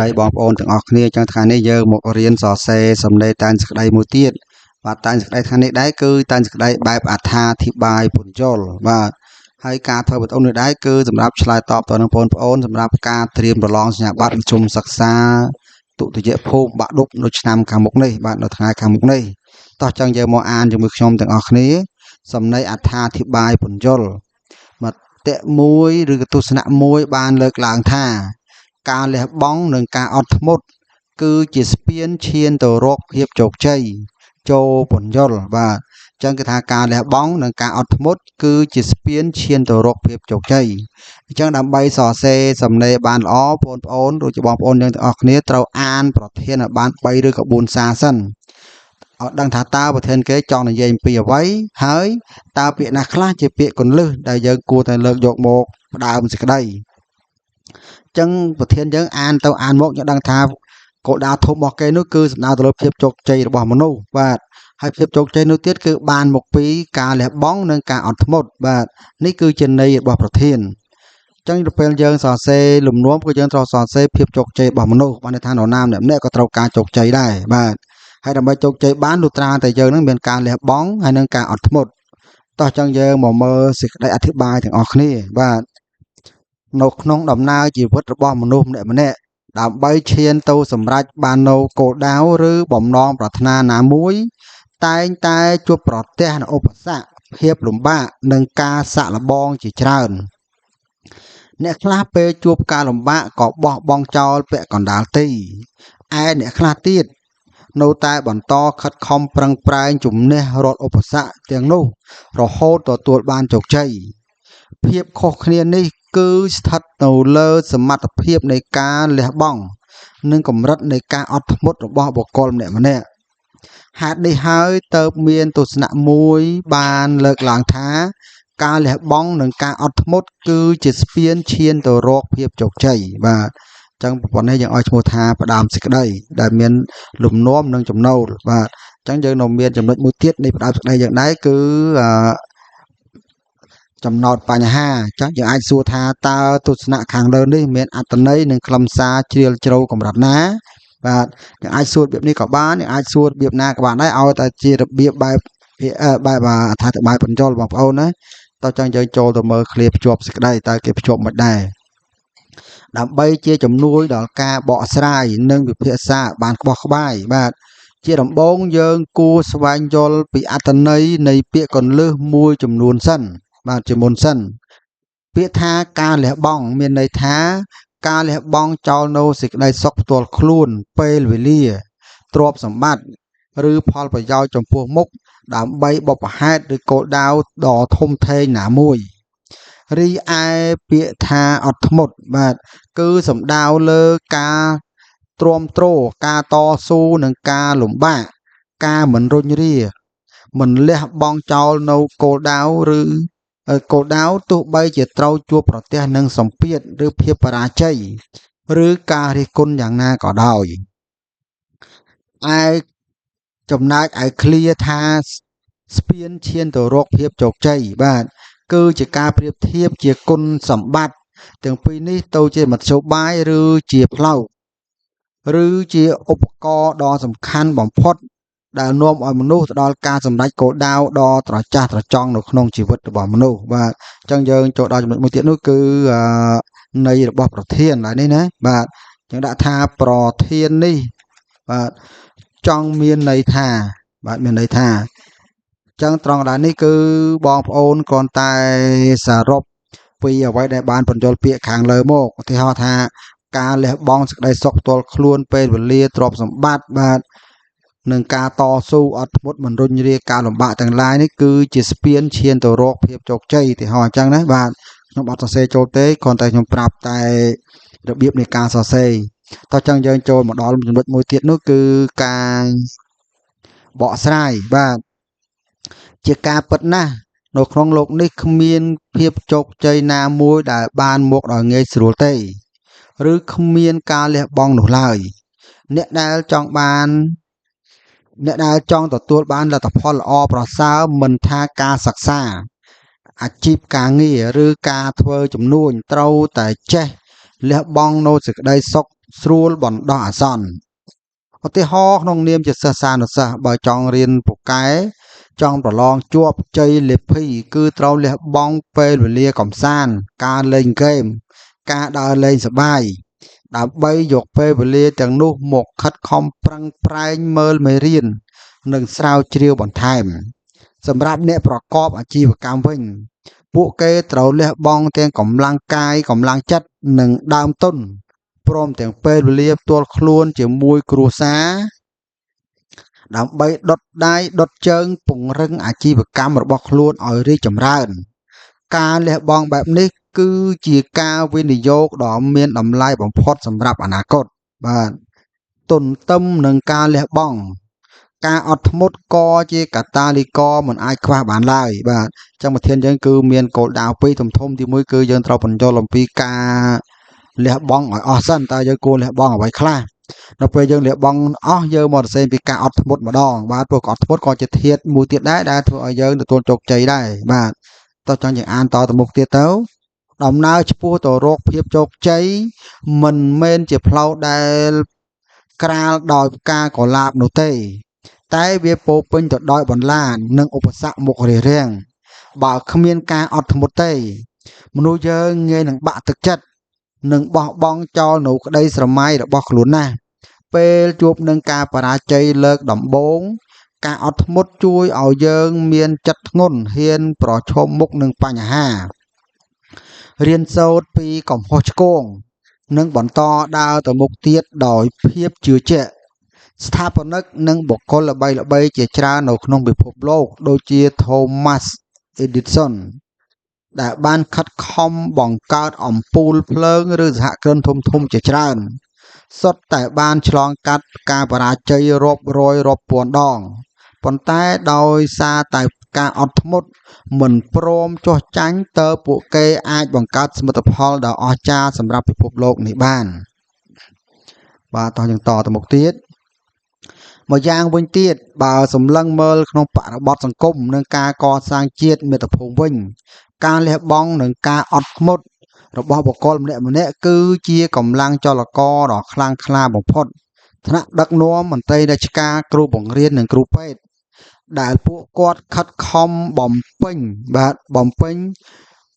ដៃបងប្អូនទាំងអស់គ្នាចឹងថ្ងៃនេះយើងមករៀនសរសេរសំណេរតានសក្តីមួយទៀតបាទតានសក្តីថ្ងៃនេះដែរគឺតានសក្តីបែបអត្ថាធិប្បាយពន្យល់បាទហើយការធ្វើបន្តនេះដែរគឺសម្រាប់ឆ្លើយតបទៅនឹងបងប្អូនសម្រាប់ការត្រៀមប្រឡងសញ្ញាបត្រមធ្យមសិក្សាទុតិយភូមិបាក់ឌុបនៅឆ្នាំខាងមុខនេះបាទនៅថ្ងៃខាងមុខនេះតោះចឹងយើងមកអានជាមួយខ្ញុំទាំងអស់គ្នាសំណេរអត្ថាធិប្បាយពន្យល់មតិមួយឬក៏ទស្សនៈមួយបានលើកឡើងថាការលះបង់និងការអត់ធ្មត់គឺជាស្ពានឈានទៅរកភាពជោគជ័យចូលពន្យល់បាទអញ្ចឹងគឺថាការលះបង់និងការអត់ធ្មត់គឺជាស្ពានឈានទៅរកភាពជោគជ័យអញ្ចឹងដើម្បីសរសេរសំណេរបានល្អបងប្អូនដូចជាបងប្អូនយើងទាំងអស់គ្នាត្រូវអានប្រធានឲ្យបាន3ឬក៏4សារសិនឲ្យដឹងថាតើប្រធានគេចង់និយាយអំពីអ្វីហើយតើពាក្យណាខ្លះជាពាក្យគន្លឹះដែលយើងគួរតែលើកយកមកផ្ដើមសេចក្តីចឹងប្រធានយើងអានទៅអានមកយើងដឹងថាគោលដៅធំរបស់គេនោះគឺសំដៅទៅលើភាពជោគជ័យរបស់មនុស្សបាទហើយភាពជោគជ័យនោះទៀតគឺបានមកពីការលះបង់និងការអត់ធ្មត់បាទនេះគឺជាន័យរបស់ប្រធានចឹងទៅពេលយើងសរសេរលំនាំគឺយើងត្រូវសរសេរភាពជោគជ័យរបស់មនុស្សបានន័យថានរណាម្នាក់ក៏ត្រូវការជោគជ័យដែរបាទហើយដើម្បីជោគជ័យបានលុះត្រាតែយើងនឹងមានការលះបង់ហើយនិងការអត់ធ្មត់តោះចឹងយើងមកមើលសេចក្តីអធិប្បាយទាំងអស់គ្នាបាទនៅក្នុងដំណើរជីវិតរបស់មនុស្សម្នាក់ដើម្បីឈានទៅសម្រេចបាននូវគោលដៅឬបំណងប្រាថ្នាណាមួយតែងតែជួបប្រទះនូវឧបសគ្គភាពលំបាកនិងការសាក់លបងជាច្រើនអ្នកខ្លះពេលជួបការលំបាកក៏បោះបង់ចោលពាក់កណ្ដាលទីឯអ្នកខ្លះទៀតនៅតែបន្តខិតខំប្រឹងប្រែងជំនះរាល់ឧបសគ្គទាំងនោះរហូតទទួលបានជោគជ័យភាពខុសគ្នានេះគឺស្ថិតនៅលើសមត្ថភាពនៃការលះបង់និងកម្រិតនៃការអត់ធ្មត់របស់បុគ្គលម្នាក់ហេតុនេះហើយទើបមានទស្សនៈមួយបានលើកឡើងថាការលះបង់និងការអត់ធ្មត់គឺជាស្ពានឈានទៅរកភាពជោគជ័យបាទអញ្ចឹងប្រព័ន្ធនេះយើងឲ្យឈ្មោះថាផ្ដើមសេចក្តីដែលមានលំនាំនិងចំណូលបាទអញ្ចឹងយើងនៅមានចំណុចមួយទៀតនៃផ្ដើមសេចក្តីយើងដែរគឺចំណោទបញ្ហាចឹងយើងអាចសួរថាតើទស្សនៈខាងលើនេះមានអត្ថន័យនិងខ្លឹមសារជ្រាលជ្រៅកម្រិតណាបាទយើងអាចសួររបៀបនេះក៏បានយើងអាចសួររបៀបណាក៏បានដែរឲ្យតែជារបៀបបែបអត្ថាធិប្បាយបញ្យល់បងប្អូនណាតោះចឹងយើងចូលទៅមើលឃ្លាភ្ជាប់សេចក្តីតើគេភ្ជាប់មិនដែរដើម្បីជាជំនួយដល់ការបកស្រាយនិងវិភាសាបានក្បោះក្បាយបាទជាដំបូងយើងគួរស្វែងយល់ពីអត្ថន័យនៃពាក្យកន្លឹះមួយចំនួនសិនបាទជាមុនសិនពាក្យថាការលះបង់មានន័យថាការលះបង់ចោលនៅសេចក្តីសុខផ្ទាល់ខ្លួនពេលវេលាទ្រព្យសម្បត្តិឬផលប្រយោជន៍ចំពោះមុខដើម្បីបុព្វហេតុឬគោលដៅដ៏ធំធេងណាមួយរីឯពាក្យថាអត់ធ្មត់បាទគឺសំដៅលើការទ្រាំទ្រការតស៊ូនិងការលំបាកការមិនរុញរាមិនលះបង់ចោលនៅគោលដៅឬគោលដៅទោះបីជាត្រូវជួបប្រទះនឹងសម្ពាធឬភាពបរាជ័យឬការរិះគន់យ៉ាងណាក៏ដោយចំណែកឯឃ្លាថាស្ពានឈានទៅរកភាពជោគជ័យបាទគឺជាការប្រៀបធៀបជាគុណសម្បត្តិទាំងពីរនេះទៅជាមធ្យោបាយឬជាផ្លូវឬជាឧបករណ៍ដ៏សំខាន់បំផុតដែលនាំឲ្យមនុស្សទៅដល់ការសម្រេចគោលដៅដ៏ត្រចះត្រចង់នៅក្នុងជីវិតរបស់មនុស្សបាទអញ្ចឹងយើងចូលដល់ចំណុចមួយទៀតនោះគឺន័យរបស់ប្រធានឡើយនេះណាបាទយើងដាក់ថាប្រធាននេះបាទចង់មានន័យថាបាទមានន័យថាអញ្ចឹងត្រង់កន្លែងនេះគឺបងប្អូនគ្រាន់តែសរុបពីអ្វីដែលបានបញ្យល់ពាក្យខាងលើមកឧទាហរណ៍ថាការលះបង់សេចក្តីសុខផ្ទាល់ខ្លួនពេលវេលាទ្រព្យសម្បត្តិបាទនឹងការតស៊ូអត់ធ្មត់មិនរុញរាការលំបាកទាំងឡាយនេះគឺជាស្ពានឈានទៅរកភាពជោគជ័យឧទាហរណ៍អញ្ចឹងណាបាទខ្ញុំអត់សរសេរចូលទេគ្រាន់តែខ្ញុំប្រាប់តែរបៀបនៃការសរសេរតោះអញ្ចឹងយើងចូលមកដល់ចំណុចមួយទៀតនោះគឺការបកស្រាយបាទជាការពិតណាស់នៅក្នុងโลกនេះគ្មានភាពជោគជ័យណាមួយដែលបានមកដោយងាយស្រួលទេឬគ្មានការលះបង់នោះឡើយអ្នកដែលចង់ទទួលបានលទ្ធផលល្អប្រសើរមិនថាការសិក្សាអាជីពការងារឬការធ្វើជំនួញត្រូវតែចេះលះបង់នូវសេចក្តីសុខ ស្រួលបណ្ដោះអាសន្នឧទាហរណ៍ក្នុងនាមជាសិស្សានុសិស្សបើចង់រៀនពូកែចង់ប្រឡងជាប់ជ័យលាភីគឺត្រូវលះបង់ពេលវេលាកំសាន្តការលេងហ្គេមការដើរលេងសប្បាយដើម្បីយកពេលវេលាទាំងនោះមកខិតខំប្រឹងប្រែងមើលមេរៀននិងស្រាវជ្រាវបន្ថែមសម្រាប់អ្នកប្រកបអាជីវកម្មវិញពួកគេត្រូវលះបង់ទាំងកម្លាំងកាយកម្លាំងចិត្តនិងដើមទុនព្រមទាំងពេលវេលាផ្ទាល់ខ្លួនជាមួយគ្រួសារដើម្បីដុតដៃដុតជើងពង្រឹងអាជីវកម្មរបស់ខ្លួនឲ្យរីកចម្រើនការលះបង់បែបនេះគឺជាការវិនិយោគដ៏មានតម្លៃបំផុតសម្រាប់អនាគតបាទទន្ទឹមនឹងការលះបង់ការអត់ធ្មត់ក៏ជាកាតាលីករមិនអាចខ្វះបានឡើយបាទអញ្ចឹងប្រធានយើងគឺមានគោលដៅពីរធំៗទីមួយគឺយើងត្រូវបញ្យល់អំពីការលះបង់ឲ្យអស់សិនតើយើងគួរលះបង់អ្វីខ្លះនៅពេលយើងលះបង់អស់យើងមកសរសេរពីការអត់ធ្មត់ម្ដងបាទព្រោះអត់ធ្មត់ក៏ជាធាតុមួយទៀតដែរដែលធ្វើឲ្យយើងទទួលជោគជ័យដែរបាទតោះចង់យើងអានតទៅមុខទៀតទៅដំណើរឆ្ពោះទៅរកភាពជោគជ័យមិនមែនជាផ្លូវដែលក្រាលដោយផ្កាកុលាបនោះទេតែវាពោរពេញទៅដោយបន្លាចនិងឧបសគ្គមុខរារាំងបើគ្មានការអត់ធ្មត់ទេមនុស្សយើងងាយនឹងបាក់ទឹកចិត្តនិងបោះបង់ចោលនៅក្តីស្រមៃរបស់ខ្លួនណាស់ពេលជួបនឹងការបរាជ័យលើកដំបូងការអត់ធ្មត់ជួយឲ្យយើងមានចិត្តធ្ងន់ហ៊ានប្រឈមមុខនឹងបញ្ហារៀនសូត្រពីកំហុសឆ្គងនិងបន្តដើរទៅមុខទៀតដោយភាពជឿជាក់ស្ថាបនិកនិងបុគ្គលល្បីៗជាច្រើននៅក្នុងពិភពលោកដូចជា Thomas Edison ដែលបានខិតខំបង្កើតអំពូលភ្លើងឬសហគ្រិនធំៗជាច្រើនសុទ្ធតែបានឆ្លងកាត់ការបរាជ័យរាប់រយរាប់ពាន់ដងប៉ុន្តែដោយសារតែការអត់ធ្មត់មិនព្រមចុះចាញ់តើពួកគេអាចបង្កើតសមិទ្ធផលដ៏អស្ចារ្យសម្រាប់ពិភពលោកនេះបានបាទតោះយើងតទៅមុខទៀតមួយយ៉ាងវិញទៀតបើសម្លឹងមើលក្នុងបរិបទសង្គមនិងការកសាងជាតិមាតុភូមិវិញការលះបង់និងការអត់ធ្មត់របស់បុគ្គលម្នាក់ៗគឺជាកម្លាំងចលករដ៏ខ្លាំងក្លាបំផុតថ្នាក់ដឹកនាំមន្ត្រីរាជការគ្រូបង្រៀននិងគ្រូពេទ្យដែលពួកគាត់ខិតខំបំពេញ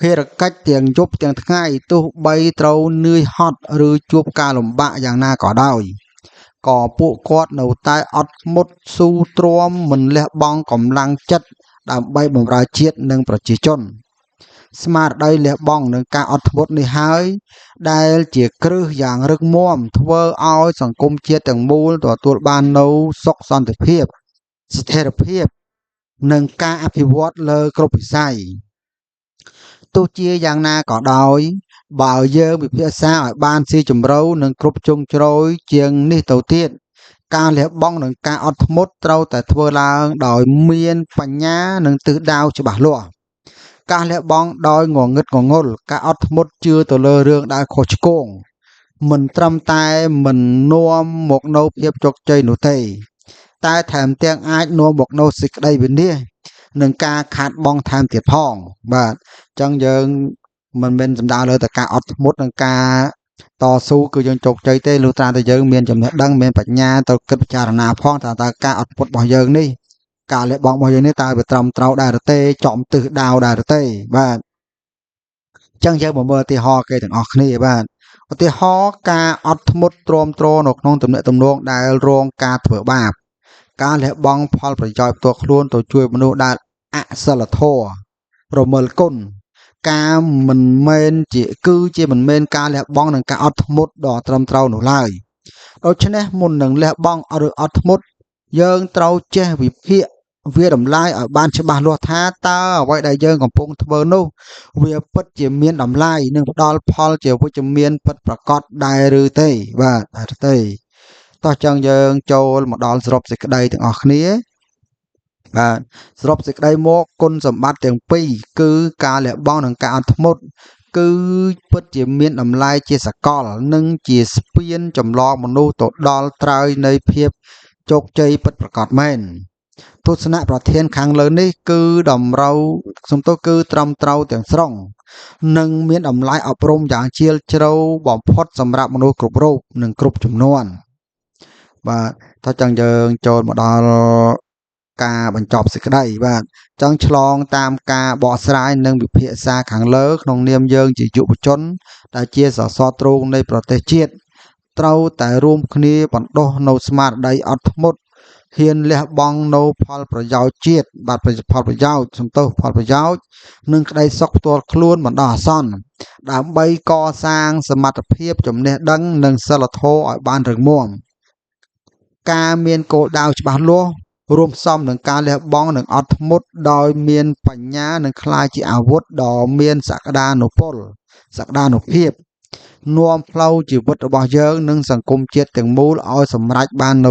ភារកិច្ចទាំងយប់ទាំងថ្ងៃទោះបីត្រូវនឿយហត់ឬជួបការលំបាកយ៉ាងណាក៏ដោយក៏ពួកគាត់នៅតែអត់ធ្មត់ស៊ូទ្រាំមិនលះបង់កម្លាំងចិត្តដើម្បីបម្រើជាតិនិងប្រជាជនស្មារតីលះបង់នឹងការអត់ធ្មត់នេះហើយដែលជាគ្រឹះយ៉ាងរឹងមាំធ្វើឲ្យសង្គមជាតិទាំងមូលទទួលបាននូវសុខសន្តិភាពស្ថិរភាពនិងការអភិវឌ្ឍលើគ្រប់វិស័យទោះជាយ៉ាងណាក៏ដោយបើយើងពិភាក្សាឲ្យបានស៊ីជម្រៅនិងគ្រប់ជ្រុងជ្រោយជាងនេះទៅទៀតការលះបង់និងការអត់ធ្មត់ត្រូវតែធ្វើឡើងដោយមានបញ្ញានិងទិសដៅច្បាស់លាស់ការលះបង់ដោយងងឹតងងុលការអត់ធ្មត់ជឿទៅលើរឿងដែលខុសឆ្គងមិនត្រឹមតែមិននាំមកនូវភាពជោគជ័យនោះទេតែថែមទាំងអាចនាំមកនូវសេចក្តីវិនាសនិងការខាតបង់ថែមទៀតផងបាទអញ្ចឹងយើងមិនមែនសំដៅលើតែការអត់ធ្មត់និងការតស៊ូគឺយើងជោគជ័យទេលុះត្រាតែយើងមានចំណេះដឹងមានបញ្ញាទៅគិតពិចារណាផងតើការអត់ធ្មត់របស់យើងនេះការលះបង់របស់យើងនេះតើវាត្រឹមត្រូវដែរឬទេចំទិសដៅដែរឬទេបាទអញ្ចឹងយើងមកមើលឧទាហរណ៍គេទាំងអស់គ្នាបាទឧទាហរណ៍ការអត់ធ្មត់ទ្រាំទ្រនៅក្នុងទំនាក់ទំនងដែលរងការធ្វើបាបការលះបង់ផលប្រយោជន៍ផ្ទាល់ខ្លួនទៅជួយមនុស្សដែលអសិលធម៌រមិលគុណការមិនមែនការលះបង់និងការអត់ធ្មត់ដ៏ត្រឹមត្រូវនោះឡើយដូច្នេះមុននឹងលះបង់ឬអត់ធ្មត់យើងត្រូវចេះវិភាគវាតម្លៃឲ្យបានច្បាស់លាស់ថាតើអ្វីដែលយើងកំពុងធ្វើនោះវាពិតជាមានតម្លៃនិងផ្ដល់ផលជាវិជ្ជមានពិតប្រាកដដែរឬទេបាទដែរទេតោះចឹងយើងចូលមកដល់សរុបសេចក្តីទាំងអស់គ្នាបាទសរុបសេចក្តីមកគុណសម្បត្តិទាំងពីរគឺការលះបង់និងការអត់ធ្មត់គឺពិតជាមានតម្លៃជាសកលនិងជាស្ពានចម្លងមនុស្សទៅដល់ត្រើយនៃភាពជោគជ័យពិតប្រាកដមែន ទស្សនៈប្រធានខាងលើនេះគឺតម្រូវសំទោសគឺត្រឹមត្រូវទាំងស្រុងនិងមានតម្លៃអប់រំយ៉ាងជ្រាលជ្រៅបំផុតសម្រាប់មនុស្សគ្រប់រូបនិងគ្រប់ជំនាន់បាទតោះចឹងយើងចូលមកដល់ការបញ្ចប់សេចក្តីបាទចឹងឆ្លងតាមការបកស្រាយនិងវិភាសាខាងលើក្នុងនាមយើងជាយុវជនដែលជាសសរទ្រូងនៃប្រទេសជាតិត្រូវតែរួមគ្នាបណ្ដុះនៅស្មារតីអត់ធ្មត់ហ៊ានលះបង់នៅផលប្រយោជន៍ជាតិបាទផលប្រយោជន៍សំទោសផលប្រយោជន៍និងក្តីសុខផ្ទាល់ខ្លួនបណ្ដោះអាសន្នដើម្បីកសាងសមត្ថភាពចំណេះដឹងនិងសិលធម៌ឲ្យបានរឹងមាំការមានគោលដៅច្បាស់លាស់រួមផ្សំនឹងការលះបង់និងអត់ធ្មត់ដោយមានបញ្ញានឹងក្លាយជាអាវុធដ៏មានសក្តានុពលសក្តានុភាពនាំផ្លូវជីវិតរបស់យើងនិងសង្គមជាតិទាំងមូលឲ្យសម្រេចបាន